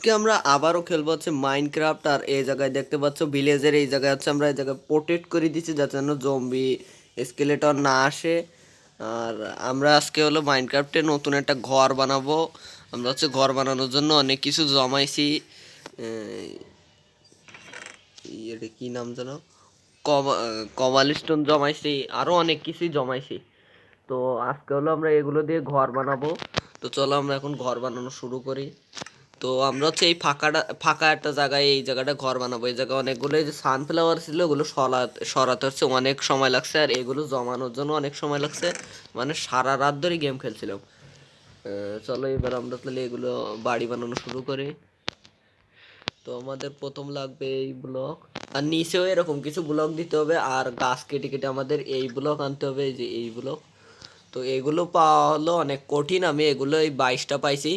আজকে আমরা আবারও খেলবো হচ্ছে মাইনক্রাফট। আর এই জায়গায় দেখতে পাচ্ছ ভিলেজের এই জায়গায় হচ্ছে আমরা এই জায়গায় প্রোটেক্ট করে দিচ্ছি যাতে যেন জম্বি স্কেলেটন না আসে। আর আমরা আজকে হলো মাইনক্রাফটে নতুন একটা ঘর বানাবো। আমরা হচ্ছে ঘর বানানোর জন্য অনেক কিছু জমাইছি। এটা কি নাম যেন, কবাল স্টোন জমাইছি, আরও অনেক কিছুই জমাইছি। তো আজকে হলো আমরা এগুলো দিয়ে ঘর বানাবো। তো চলো আমরা এখন ঘর বানানো শুরু করি। তো আমরা হচ্ছে এই ফাঁকা একটা জায়গায় এই জায়গাটা ঘর বানাবো। এই জায়গায় অনেকগুলো এই যে সানফ্লাওয়ার ছিল ওগুলো সরাতে হচ্ছে অনেক সময় লাগছে, আর এগুলো জমানোর জন্য অনেক সময় লাগছে। মানে সারা রাত ধরে গেম খেলছিলাম। চলো এবার আমরা তাহলে এগুলো বাড়ি বানানো শুরু করি। তো আমাদের প্রথম লাগবে এই ব্লক, আর নিচেও এরকম কিছু ব্লক দিতে হবে, আর গাছ কেটে কেটে আমাদের এই ব্লক আনতে হবে, এই যে এই ব্লক। তো এগুলো পাওয়া হলো অনেক কঠিন, আমি এগুলো এই 22টা পাইছি।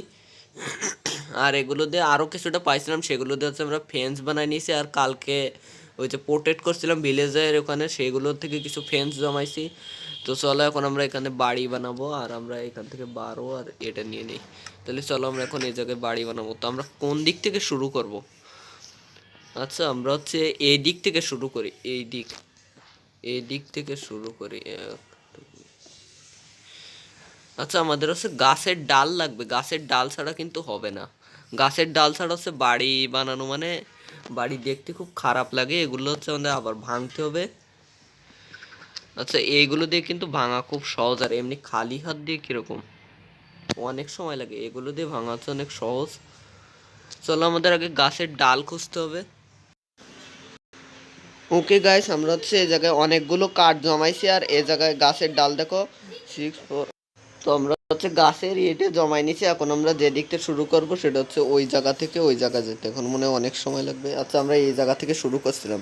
আর এগুলো দিয়ে আরও কিছুটা পাইছিলাম, সেগুলো দিয়ে হচ্ছে আমরা ফেন্স বানাই নিয়েছি। আর কালকে ওই যে প্রোটেক্ট করছিলাম ভিলেজের ওখানে, সেগুলোর থেকে কিছু ফেন্স জমাইছি। তো চলো এখন আমরা এখানে বাড়ি বানাবো, আর আমরা এখান থেকে বারো আর এটা নিয়ে নিই। তাহলে চলো আমরা এখন এই জায়গায় বাড়ি বানাবো। তো আমরা কোন দিক থেকে শুরু করব? আচ্ছা আমরা হচ্ছে এই দিক থেকে শুরু করি, এই দিক থেকে শুরু করি। আচ্ছা আমাদের হচ্ছে গাছের ডাল লাগবে, গাছের ডাল ছাড়া কিন্তু হবে না। গাছের ডাল ছাড়া হচ্ছে বাড়ি বানানো মানে বাড়ি দেখতে খুব খারাপ লাগে। এগুলো হচ্ছে আমাদের আবার ভাঙতে হবে। আচ্ছা এইগুলো দিয়ে কিন্তু ভাঙা খুব সহজ, আর এমনি খালি হাত দিয়ে কিরকম অনেক সময় লাগে। এগুলো দিয়ে ভাঙা হচ্ছে অনেক সহজ। চলো আমাদের আগে গাছের ডাল খুঁজতে হবে। ওকে গাইস, আমরা হচ্ছে এই জায়গায় অনেকগুলো কাঠ জমাইছি, আর এই জায়গায় গাছের ডাল দেখো 6 4। তো আমরা হচ্ছে গাছের ইয়েটা জমাই নিছি। এখন আমরা যে দিকটা শুরু করব সেটা হচ্ছে ওই জায়গা থেকে ওই জায়গা যেতে এখন মনে হয় অনেক সময় লাগবে। আচ্ছা আমরা এই জায়গা থেকে শুরু করছিলাম।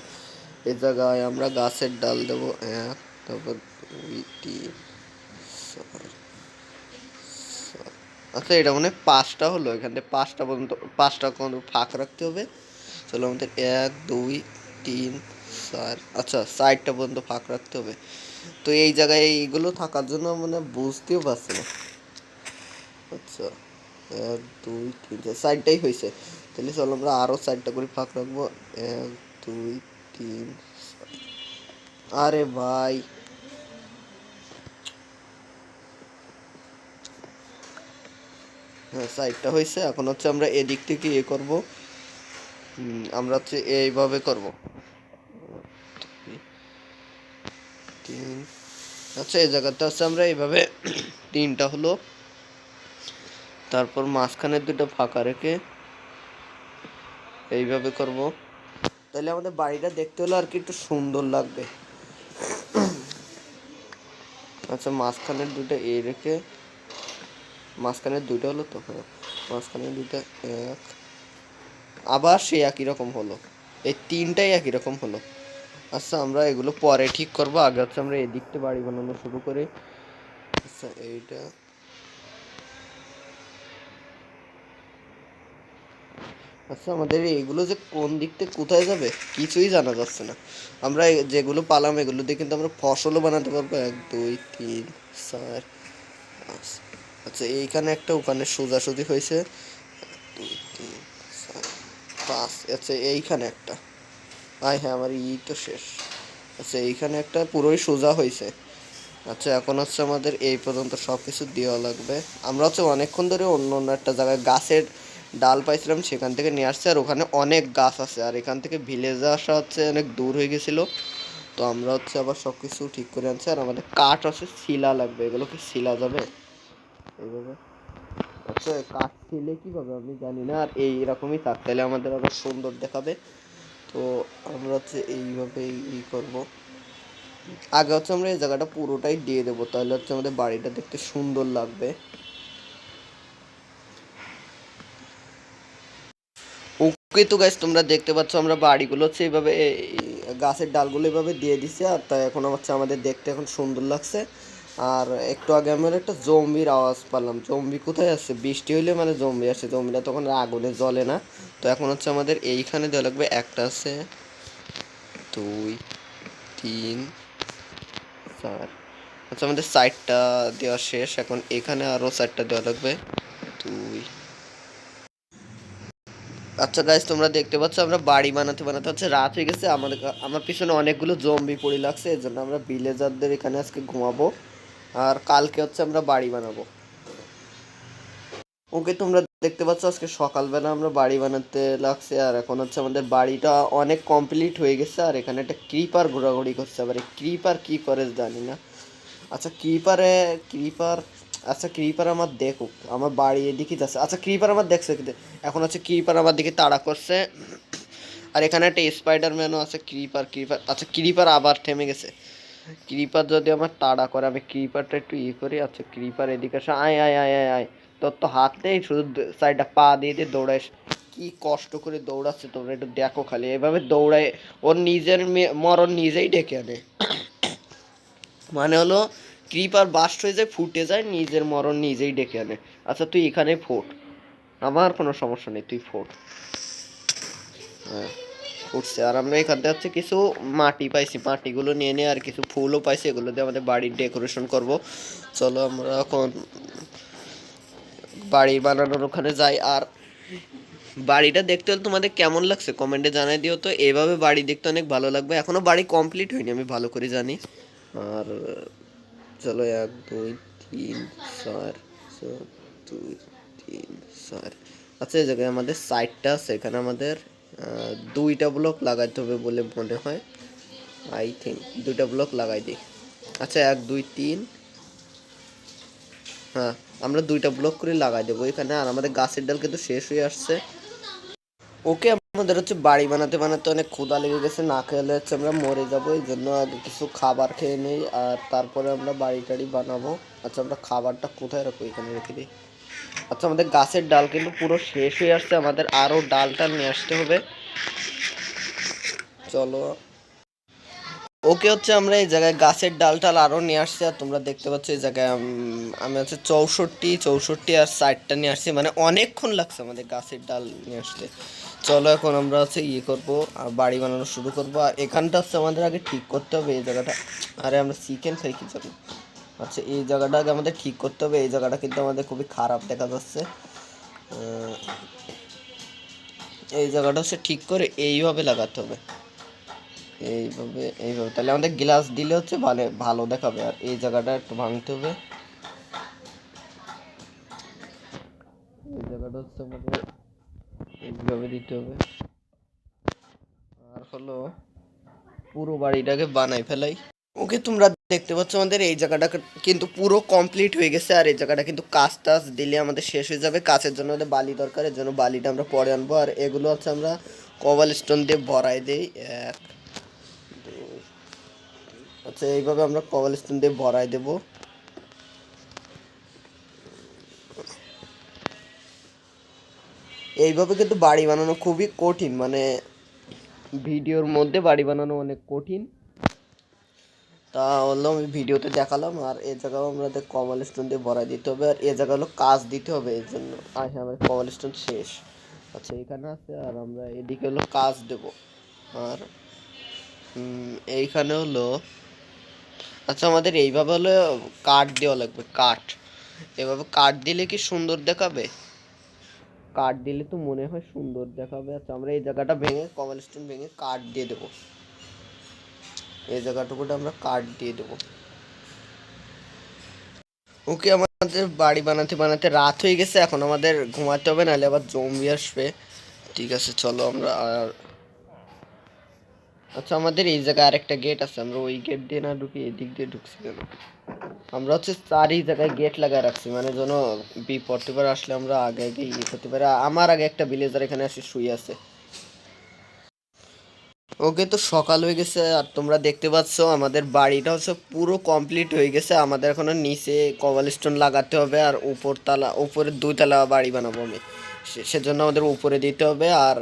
এই জায়গায় আমরা গাছের ডাল দেবো 1, তারপর 2 3 4 5। আচ্ছা এটা মানে 5টা হলো, এখান থেকে 5টা পর্যন্ত 5টা কোনো ফাঁক রাখতে হবে। চলো আমাদের 1 2 3 4, আচ্ছা 4টা পর্যন্ত ফাঁক রাখতে হবে। তো এই জায়গায় এইগুলো থাকার জন্য মানে বুঝতেও পারছি না। আচ্ছা 1 2 3 4টাই হয়েছে। তাহলে চলো আমরা আরও 4টা করে ফাঁক রাখবো। 1 2 3 4। আরে ভাই, হ্যাঁ 4টা হয়েছে। এখন হচ্ছে আমরা এদিক থেকে ইয়ে করবো। আমরা হচ্ছে এইভাবে করবো 3। আচ্ছা এই জায়গাতে হচ্ছে আমরা এইভাবে 3টা হলো, তারপর মাঝখানের দুটো ফাঁকা রেখে এইভাবে করব। তাহলে আমাদের বাড়িটা দেখতে হলো আর কি একটু সুন্দর লাগবে। আচ্ছা মাঝখানের দুটো এই রেখে, মাঝখানের দুটো হলো তো, হ্যাঁ মাঝখানের দুটো 1, আবার সেই একই রকম হলো। এই 3টাই একই রকম হলো। আচ্ছা আমরা এগুলো পরে ঠিক করবো, আগে হচ্ছে আমরা এদিকটা বাড়ি বানানো শুরু করি। আচ্ছা এইটা, আচ্ছা আমাদের এইগুলো যে কোন দিক থেকে কোথায় যাবে কিছুই জানা যাচ্ছে না। আমরা যেগুলো পালাম এগুলো দিয়ে কিন্তু আমরা ফসলও বানাতে পারবো। 1 2 3 4 5। আচ্ছা এইখানে একটা, ওখানে সোজাসুজি হয়েছে 2 3 4 5। আচ্ছা এইখানে একটা, আয় হ্যাঁ আমার তো শেষ। আচ্ছা এইখানে একটা পুরোই সোজা হয়েছে। আচ্ছা এখন হচ্ছে আমাদের এই পর্যন্ত সব কিছু দেওয়া লাগবে। আমরা হচ্ছে অনেকক্ষণ ধরে অন্য অন্য একটা জায়গায় গাছের ডাল পাইছিলাম, সেখান থেকে নিয়ে আসছে। আর ওখানে অনেক গাছ আছে, আর এখান থেকে ভিলেজে আসা হচ্ছে অনেক দূর হয়ে গেছিলো। তো আমরা হচ্ছে আবার সব কিছু ঠিক করে আনছি। আর আমাদের কাঠ হচ্ছে শিলা লাগবে, এগুলো কি শিলা যাবে এইভাবে? আচ্ছা কাঠ ছিলে কীভাবে আমি জানি না, আর এইরকমই থাক তাহলে আমাদের আবার সুন্দর দেখাবে। তো আমরা হচ্ছে এইভাবে ই করবো। আগে হচ্ছে আমরা এই জায়গাটা পুরোটাই দিয়ে দেবো, তাহলে হচ্ছে আমাদের বাড়িটা দেখতে সুন্দর লাগবে। ওকে তো গাইস তোমরা দেখতে পাচ্ছ আমরা বাড়িগুলো হচ্ছে এইভাবে গাছের ডালগুলো এইভাবে দিয়ে দিছি। আর তাই এখন হচ্ছে আমাদের দেখতে এখন সুন্দর লাগছে। আর একটু আগে আমরা একটা জম্বির আওয়াজ পেলাম। জম্বি কোথায় আসছে? বৃষ্টি হইলে মানে জম্বি আসে, জম্বিটা তখন আগুনে জ্বলে না। তো এখন হচ্ছে আমাদের এইখানে দেওয়া লাগবে। একটা আছে 2 3 4। আচ্ছা আমাদের 4টা দেওয়া শেষ, এখন এখানে আরও 4টা দেওয়া লাগবে। 2 আচ্ছা গাইস, তোমরা দেখতে পাচ্ছ আমরা বাড়ি বানাতে বানাতে হচ্ছে রাত হয়ে গেছে। আমার পিছনে অনেকগুলো জম্বি পড়ে লাগছে, এর জন্য আমরা ভিলেজারদের এখানে আজকে ঘুমাবো আর কালকে হচ্ছে আমরা বাড়ি বানাবো। ওকে, তোমরা দেখতে পাচ্ছ আজকে সকালবেলা আমরা বাড়ি বানাতে লাগছে আর এখন হচ্ছে আমাদের বাড়িটা অনেক কমপ্লিট হয়ে গেছে। আর এখানে একটা ক্রিপার ঘোরাঘুরি করছে, আবার এই ক্রিপার কি করে জানি না। আচ্ছা ক্রিপার আচ্ছা ক্রিপার আমার দেখুক, আমার বাড়ি এদিকে যাচ্ছে। আচ্ছা ক্রিপার আমার দেখছে এখন হচ্ছে ক্রিপার আমার দিকে তাড়া করছে। আর এখানে একটা স্পাইডারম্যানও আছে। ক্রিপার আচ্ছা ক্রিপার আবার থেমে গেছে। ক্রিপার যদি আমার তাড়া করে, আমি ক্রিপারটা একটু করি। আচ্ছা ক্রিপার এদিকে আসে, আয় আয় আয় আয় আয়। তোর তো হাত নেই, শুধু সাইডটা পা দিয়ে দিয়ে দৌড়াইস। কি কষ্ট করে দৌড়াচ্ছে, তোমরা একটু দেখো খালি। এভাবে দৌড়ায় ওর নিজের মরণ নিজেই ডেকে আনে। মানে হলো ক্রিপার বাস্ট হয়ে যায়, ফুটে যায়, নিজের মরণ নিজেই ডেকে আনে। আচ্ছা তুই এখানে ফোট, আমার কোনো সমস্যা নেই, তুই ফোট। হ্যাঁ উঠছে। আর আমরা এখান থেকে হচ্ছে কিছু মাটি পাইছি, মাটিগুলো নিয়ে নিয়ে আর কিছু ফুলও পাইছি, এগুলো দিয়ে আমাদের বাড়ির ডেকোরেশন করব। চলো আমরা এখন বাড়ি বানানোর ওখানে যাই। আর বাড়িটা দেখতে হলে তোমাদের কেমন লাগছে কমেন্টে জানাই দিও তো। এভাবে বাড়ি দেখতে অনেক ভালো লাগবে। এখনো বাড়ি কমপ্লিট হয়নি, আমি ভালো করে জানি। আর চলো 1 2 3 4 2 3 4। আচ্ছা এই জায়গায় আমাদের সাইডটা আছে, এখানে আমাদের 2টা ব্লক লাগাইতে হবে বলে মনে হয়। আই থিঙ্ক 2টা ব্লক লাগাই দিই। আচ্ছা 1 2 3। হ্যাঁ আমরা 2টা ব্লক করে লাগাই দেবো এখানে। আর আমাদের গাছের ডাল কিন্তু শেষ হয়ে আসছে। ওকে, আমাদের হচ্ছে বাড়ি বানাতে বানাতে অনেক ক্ষুধা লেগে গেছে, না খেলে হচ্ছে আমরা মরে যাবো। এই জন্য আগে কিছু খাবার খেয়ে নেই আর তারপরে আমরা বাড়ি টাড়ি বানাবো। আচ্ছা আমরা খাবারটা কোথায় রাখবো, এখানে রেখে দিই। আচ্ছা আমাদের গাছের ডাল কিন্তু পুরো শেষ হয়ে আসছে, আমাদের আরও ডালটা নিয়ে আসতে হবে। চলো ওকে, হচ্ছে আমরা এই জায়গায় গাছের ডাল টাল আরও নিয়ে আসছি। আর তোমরা দেখতে পাচ্ছ এই জায়গায় আমি হচ্ছে 64 আর 60টা নিয়ে আসছি, মানে অনেকক্ষণ লাগছে আমাদের গাছের ডাল নিয়ে আসতে। চলো এখন আমরা হচ্ছে করবো আর বাড়ি বানানো শুরু করবো। আর এখানটা হচ্ছে আমাদের আগে ঠিক করতে হবে এই জায়গাটা। আরে আমরা চিকেন খাই কি জন্য। আচ্ছা এই জায়গাটা আগে আমাদের ঠিক করতে হবে। এই জায়গাটা কিন্তু আমাদের খুবই খারাপ দেখা যাচ্ছে। এই জায়গাটা হচ্ছে ঠিক করে এইভাবে লাগাতে হবে, এইভাবে এইভাবে, তাহলে আমাদের গ্লাস দিলে হচ্ছে ভালো ভালো দেখাবে। আর এই জায়গাটা একটু ভাঙতে হবে, এই জায়গাটা হচ্ছে আমাদের এইভাবে দিতে হবে। আর হলো পুরো বাড়িটাকে বানাই ফেলাই। ওকে, তোমরা দেখতে পাচ্ছ আমাদের এই জায়গাটা কিন্তু পুরো কমপ্লিট হয়ে গেছে। আর এই জায়গাটা কিন্তু কাঁচ টাচ দিলে আমাদের শেষ হয়ে যাবে। কাঁচের জন্য আমাদের বালি দরকার, এর জন্য বালিটা আমরা পরে আনবো। আর এগুলো হচ্ছে আমরা কভাল স্টোন দিয়ে ভরাই দিই। আচ্ছা এইভাবে আমরা কভাল স্টোন দিয়ে ভরাই দেবো। এইভাবে কিন্তু বাড়ি বানানো খুবই কঠিন, মানে ভিডিওর মধ্যে বাড়ি বানানো অনেক কঠিন। তা হলো আমি ভিডিওতে দেখালাম। আর এই জায়গাও আমাদের কভাল স্টোন দিয়ে ভরাই দিতে হবে। আর এই জায়গা হলো কাজ দিতে হবে, এই জন্য। আর হ্যাঁ আমার কভাল স্টোন শেষ। আচ্ছা এখানে আছে, আর আমরা এদিকে হলো কাজ দেব। আর এইখানে হলো আচ্ছা আমাদের এইভাবে হলো কাঠ দেওয়া লাগবে, কাঠ। এভাবে কাঠ দিলে কি সুন্দর দেখাবে? কাঠ দিলে তো মনে হয় সুন্দর দেখাবে। আচ্ছা আমরা এই জায়গাটা ভেঙে কভাল স্টোন ভেঙে কাঠ দিয়ে দেবো, এই জায়গাটুকুটা আমরা কাঠ দিয়ে দেবো। ওকে, আমাদের বাড়ি বানাতে বানাতে রাত হয়ে গেছে, এখন আমাদের ঘুমাতে হবে, নাহলে আবার জম্বি আসবে। ঠিক আছে চলো আমরা। আর আচ্ছা আমাদের এই জায়গায় আরেকটা গেট আছে, আমরা ওই গেট দিয়ে না ঢুকি, এদিক দিয়ে ঢুকছি কেন? আমরা হচ্ছে চারি জায়গায় গেট লাগায় রাখছি, মানে যেন বিপদ টিপদ আসলে আমরা আগে আগে করতে পারি। আমার আগে একটা ভিলেজার এখানে এসে শুয়ে আছে। ওকে, তো সকাল হয়ে গেছে আর তোমরা দেখতে পাচ্ছ আমাদের বাড়িটা হচ্ছে পুরো কমপ্লিট হয়ে গেছে। আমাদের এখনো নিচে কভাল স্টোন লাগাতে হবে আর উপরে 2 তলা বাড়ি বানাবো আমি। সেজন্য আমাদের উপরে দিতে হবে। আর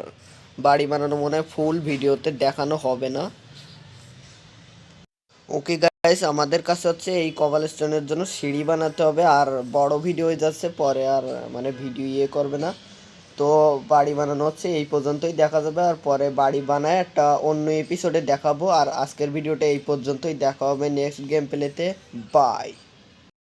বাড়ি বানানো মনে হয় ফুল ভিডিওতে দেখানো হবে না। ওকে গাইস, আমাদের কাছে হচ্ছে এই কভাল স্টোনের জন্য সিঁড়ি বানাতে হবে। আর বড় ভিডিও হয়ে যাচ্ছে, পরে আর মানে ভিডিও করবে না। তো বাড়ি বানানো হচ্ছে এই পর্যন্তই দেখা যাবে। আর পরে বাড়ি বানায় একটা অন্য এপিসোডে দেখাবো। আর আজকের ভিডিওটা এই পর্যন্তই, দেখা হবে নেক্সট গেম প্লেতে। বাই।